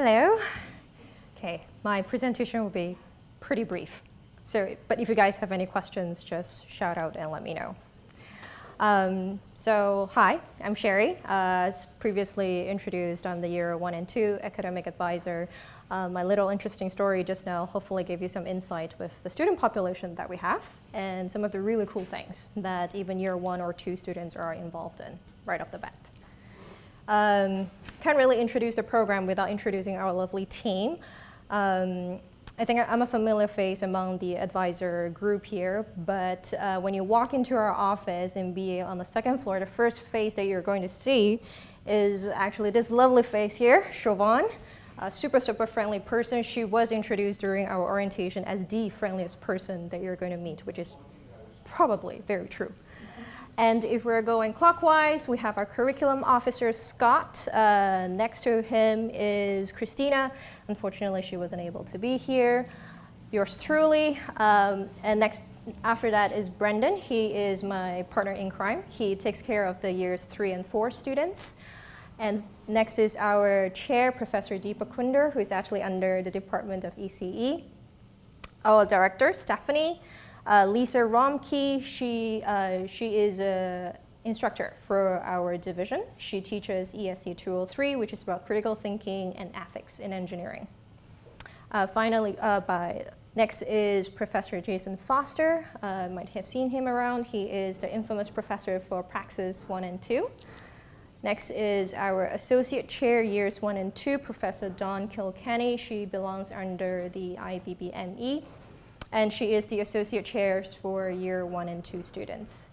Hello. Okay, my presentation will be pretty brief. But if you guys have any questions, just shout out and let me know. Hi, I'm Sherry. As previously introduced, I'm the year 1 and 2 academic advisor. My little interesting story just now hopefully gave you some insight with the student population that we have and some of the really cool things that even year 1 or 2 students are involved in right off the bat. Can't really introduce the program without introducing our lovely team. I think I'm a familiar face among the advisor group here, but when you walk into our office in BA on the 2nd floor, the first face that you're going to see is actually this lovely face here, Siobhan, a super friendly person. She was introduced during our orientation as the friendliest person that you're going to meet, which is probably very true. And if we're going clockwise, we have our curriculum officer, Scott. Next to him is Christina. Unfortunately, she wasn't able to be here. Yours truly. And next after that is Brendan. He is my partner in crime. He takes care of the years 3 and 4 students. And next is our chair, Professor Deepa Kunder, who is actually under the Department of ECE. Our director, Stephanie. Lisa Romke, she is an instructor for our division. She teaches ESE 203, which is about critical thinking and ethics in engineering. Finally, next is Professor Jason Foster. You might have seen him around. He is the infamous professor for Praxis 1 and 2. Next is our associate chair, years 1 and 2, Professor Dawn Kilkenny. She belongs under the IBBME. And she is the associate chair for year 1 and 2 students.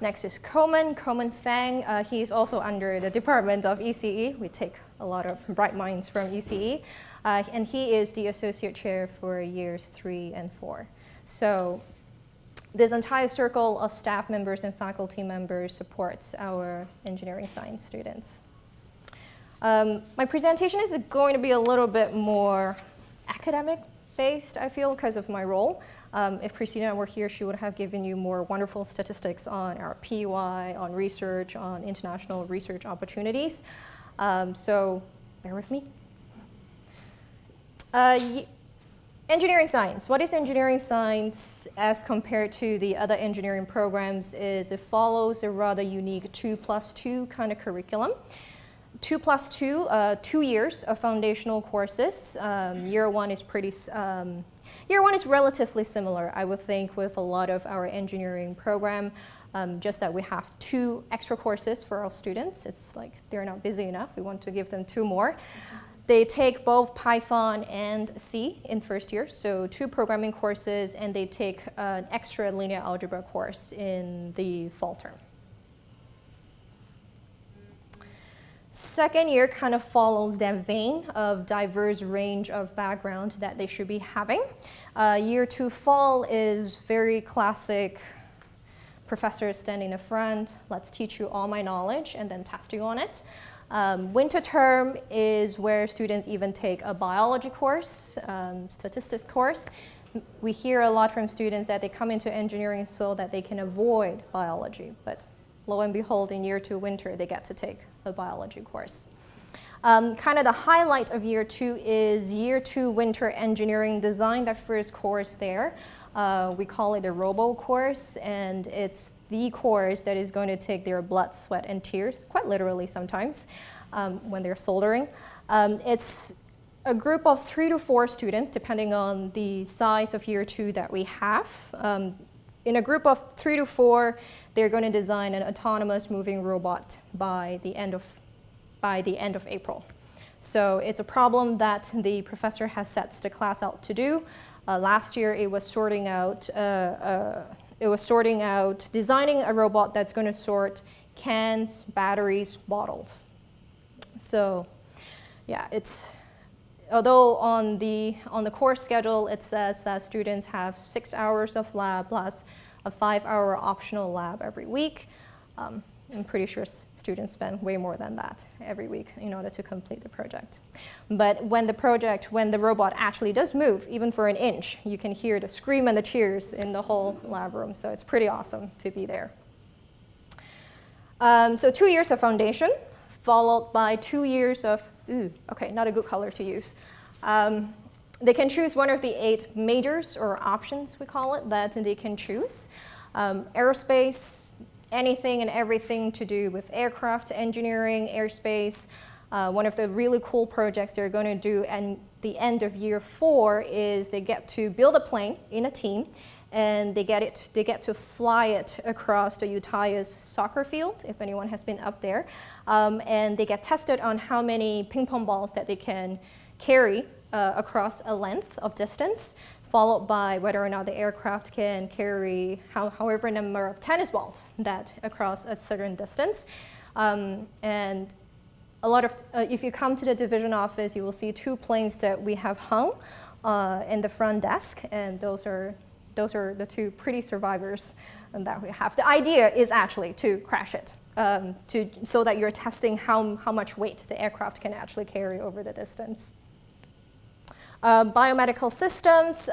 Next is Coleman Fang. He is also under the Department of ECE. We take a lot of bright minds from ECE. And he is the associate chair for years 3 and 4. So this entire circle of staff members and faculty members supports our engineering science students. My presentation is going to be a little bit more academic based, I feel, because of my role. If Christina were here, she would have given you more wonderful statistics on our PY, on research, on international research opportunities. So bear with me. Engineering science. What is engineering science as compared to the other engineering programs is it follows a rather unique 2+2 kind of curriculum. 2+2, 2 years of foundational courses. Year 1 is relatively similar, I would think, with a lot of our engineering program, just that we have 2 extra courses for our students. It's like they're not busy enough. We want to give them 2 more. They take both Python and C in first year, so 2 programming courses, and they take an extra linear algebra course in the fall term. Second year kind of follows that vein of diverse range of background that they should be having. Year 2 fall is very classic. Professor standing in the front, let's teach you all my knowledge and then test you on it. Winter term is where students even take a biology course, statistics course. We hear a lot from students that they come into engineering so that they can avoid biology, but lo and behold, in year 2 winter, they get to take a biology course. Kind of the highlight of year 2 is year 2 winter engineering design, that first course there. We call it a robo course, and it's the course that is going to take their blood, sweat, and tears, quite literally sometimes, when they're soldering. It's a group of 3 to 4 students, depending on the size of year 2 that we have. In a group of 3 to 4, they're going to design an autonomous moving robot by the end of April. So it's a problem that the professor has set the class out to do. Last year, it was sorting out designing a robot that's going to sort cans, batteries, bottles. So, yeah, although on the course schedule, it says that students have 6 hours of lab plus a 5-hour optional lab every week. I'm pretty sure students spend way more than that every week in order to complete the project. But when the robot actually does move, even for an inch, you can hear the scream and the cheers in the whole lab room. So it's pretty awesome to be there. So 2 years of foundation, followed by 2 years of Okay, not a good color to use. They can choose one of the 8 majors or options, we call it, that they can choose. Aerospace, anything and everything to do with aircraft engineering, airspace. One of the really cool projects they're going to do at the end of year 4 is they get to build a plane in a team, and they get to fly it across the Utah's soccer field, if anyone has been up there. And they get tested on how many ping pong balls that they can carry across a length of distance, followed by whether or not the aircraft can carry however number of tennis balls that across a certain distance. And a lot of, if you come to the division office, you will see 2 planes that we have hung in the front desk, and those are the 2 pretty survivors that we have. The idea is actually to crash it, so that you're testing how much weight the aircraft can actually carry over the distance. Biomedical systems,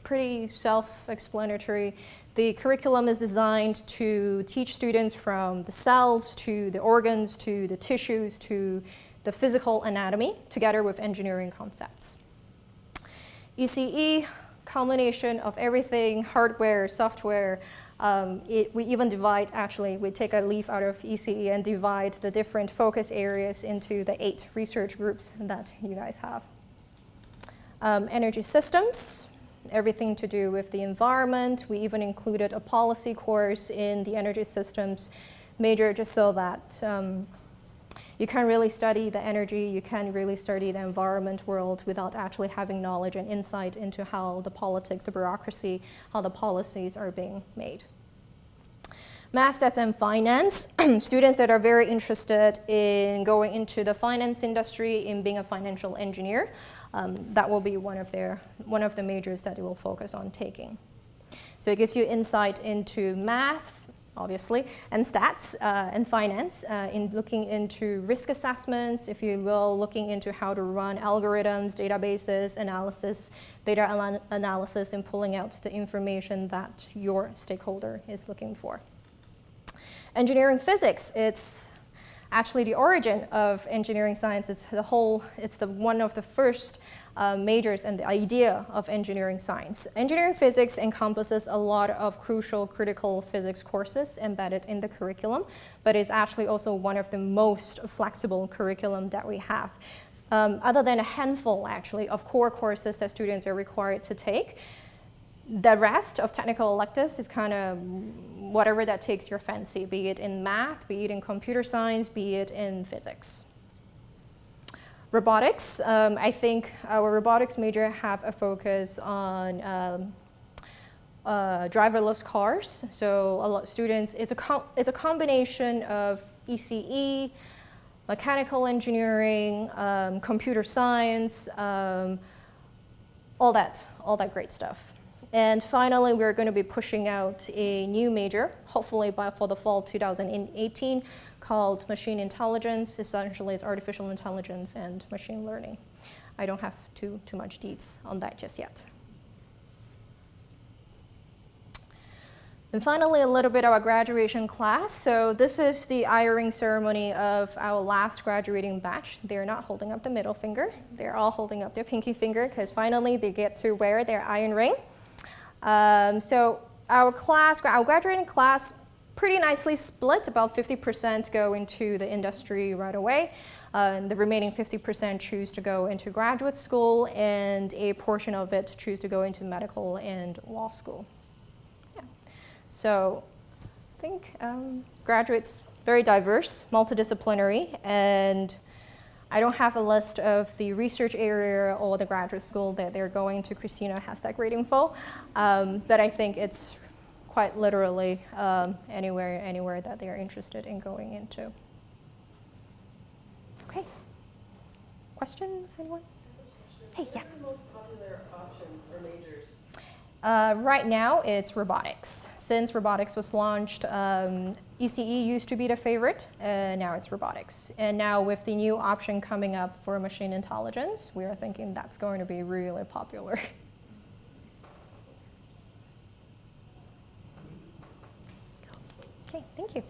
pretty self-explanatory. The curriculum is designed to teach students from the cells to the organs to the tissues to the physical anatomy, together with engineering concepts. ECE, culmination of everything, hardware, software. We even divide, actually, we take a leaf out of ECE and divide the different focus areas into the 8 research groups that you guys have. Energy systems, everything to do with the environment. We even included a policy course in the energy systems major, just so that you can really study the energy, you can really study the environment world without actually having knowledge and insight into how the politics, the bureaucracy, how the policies are being made. Math, stats, and finance. Students that are very interested in going into the finance industry, in being a financial engineer, that will be one of the majors that they will focus on taking. So it gives you insight into math, obviously, and stats and finance, in looking into risk assessments, if you will, looking into how to run algorithms, databases, analysis, data analysis, and pulling out the information that your stakeholder is looking for. Engineering physics, it's actually the origin of engineering science. It's one of the first majors and the idea of engineering science. Engineering physics encompasses a lot of crucial critical physics courses embedded in the curriculum, but it's actually also one of the most flexible curriculum that we have. Other than a handful, actually, of core courses that students are required to take, the rest of technical electives is kind of whatever that takes your fancy, be it in math, be it in computer science, be it in physics. Robotics, I think our robotics major have a focus on driverless cars. So a lot of students, it's a combination of ECE, mechanical engineering, computer science, all that great stuff. And finally, we're going to be pushing out a new major, hopefully for the fall 2018, called machine intelligence. Essentially, it's artificial intelligence and machine learning. I don't have too much deets on that just yet. And finally, a little bit of our graduation class. So this is the iron ceremony of our last graduating batch. They're not holding up the middle finger. They're all holding up their pinky finger, because finally they get to wear their iron ring. So our graduating class, pretty nicely split. About 50% go into the industry right away. The remaining 50% choose to go into graduate school, and a portion of it choose to go into medical and law school. Yeah. So I think graduates, very diverse, multidisciplinary, and I don't have a list of the research area or the graduate school that they're going to. Christina has that great info. But I think it's quite literally anywhere that they're interested in going into. Okay. Questions, anyone? Hey, yeah. What are the most popular options or majors? Right now, it's robotics. Since robotics was launched, ECE used to be the favorite, now it's robotics. And now with the new option coming up for machine intelligence, we are thinking that's going to be really popular. Okay, thank you.